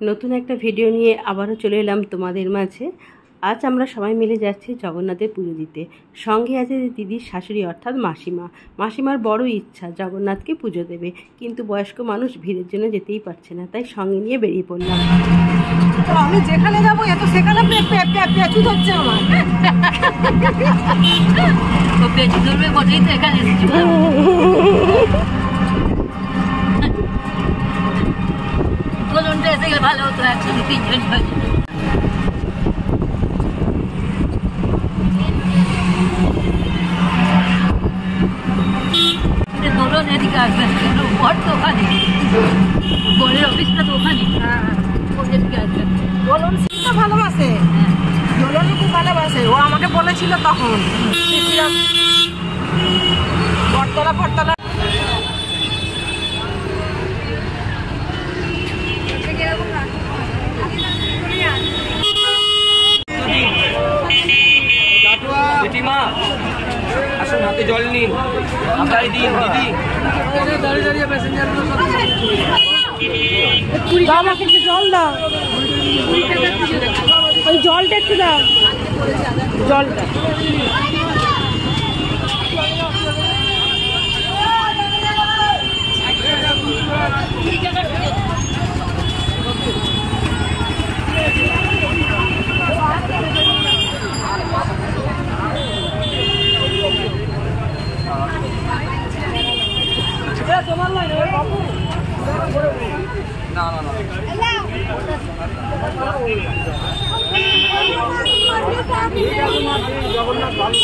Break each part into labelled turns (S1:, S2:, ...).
S1: নতুন একটা ভিডিও নিয়ে আবারও চলে এলাম তোমাদের মাঝে। আজ আমরা সবাই মিলে যাচ্ছি জগন্নাথের পুজো দিতে। সঙ্গে আছে দিদির শাশুড়ি অর্থাৎ মাসিমা। মাসিমার বড় ইচ্ছা জগন্নাথকে পুজো দেবে, কিন্তু বয়স্ক মানুষ ভিড়ের জন্য যেতেই পারছে না, তাই সঙ্গে নিয়ে বেরিয়ে পড়লাম।
S2: আমি যেখানে যাবো এত সেখানে পেঁচু ধরছে আমার। পেঁচু ধরবে বলেই তো এখানে এসেছি। দুজনটা এসে গেলে ভালো হতো, একসাথে তিনজন হয়ে যেত। দোলন এদিকে আসবেন, ঘর তো ওখানে, বোর্ডের অফিসটা তো ওখানে। এদিকে আসবেন। দোলন সিংটা ভালোবাসে, দোলন খুব ভালোবাসে। ও আমাকে বলেছিল তখন বটতলা ফটতলা।
S3: আসুন, হাতে জল নিন, মাথায় দিন দিদি। দাঁড়িয়ে প্যাসেঞ্জার
S2: আমাকে একটু জল দাও, ওই জলটা একটু দাও, জলটা। তোমার লাইন বাবু, না না না, জগন্নাথ ভালো।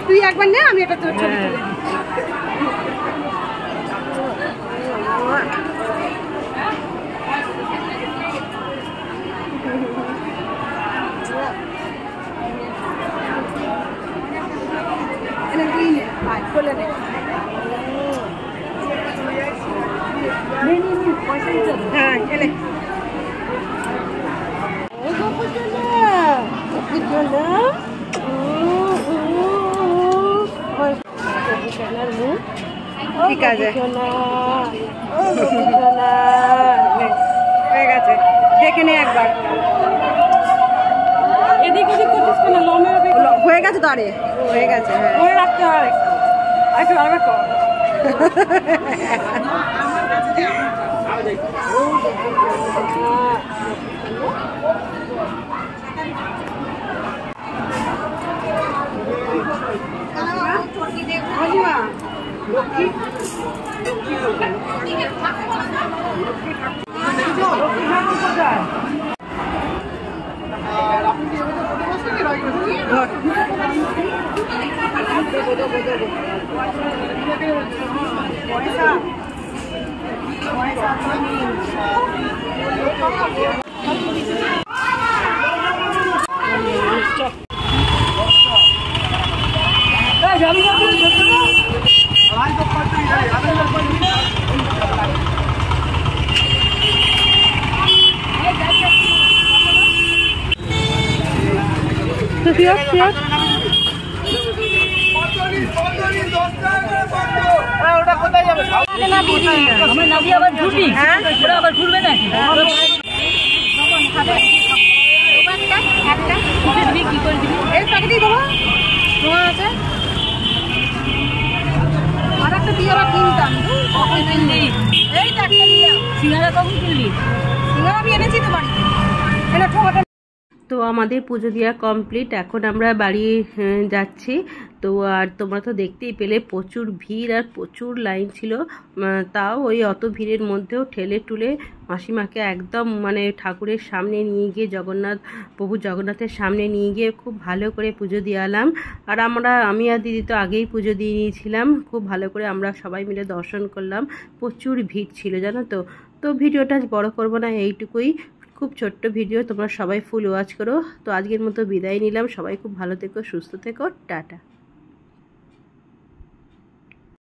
S2: তুই একবার নে, আমি এটা তোর ছবি তুলে খুলে নে। হ্যাঁ খেলে ঠিক আছে, হয়ে গেছে। দেখে নে একবার, এদিক ওদিক করছিস কেন? হয়ে গেছে তো, আরে হয়ে গেছে। হ্যাঁ মনে রাখতে হয়, একটু আরেকবার কর। ওটা কোথায় যাবে? আমরা নামিয়ে আবার ঘুরবি, হ্যাঁ ওরা আবার ঘুরবে নাকি? কখন কিনলি? এই তো একটা নিলাম। সিঙ্গারা কখন কিনলি? সিঙ্গারা আমি এনেছি তো বাড়িতে। এটা ঠোঁটা।
S1: তো আমাদের পুজো দেওয়া কমপ্লিট, এখন আমরা বাড়ি যাচ্ছি। তো আর তোমরা তো দেখতেই পেলে প্রচুর ভিড় আর প্রচুর লাইন ছিল। তাও ওই অত ভিড়ের মধ্যেও ঠেলে টুলে মাসিমাকে একদম মানে ঠাকুরের সামনে নিয়ে গিয়ে প্রভু জগন্নাথের সামনে নিয়ে গিয়ে খুব ভালো করে পুজো দিয়ালাম। আর আমি আর দিদি তো আগেই পুজো দিয়ে নিয়েছিলাম। খুব ভালো করে আমরা সবাই মিলে দর্শন করলাম। প্রচুর ভিড় ছিল জানো তো। তো ভিডিওটা বড় করব না, এইটুকুই, খুব ছোট্ট ভিডিও, তোমরা সবাই ফুল ওয়াচ করো। তো আজকের মতো বিদায় নিলাম। সবাই খুব ভালো থেকো, সুস্থ থেকো, টাটা।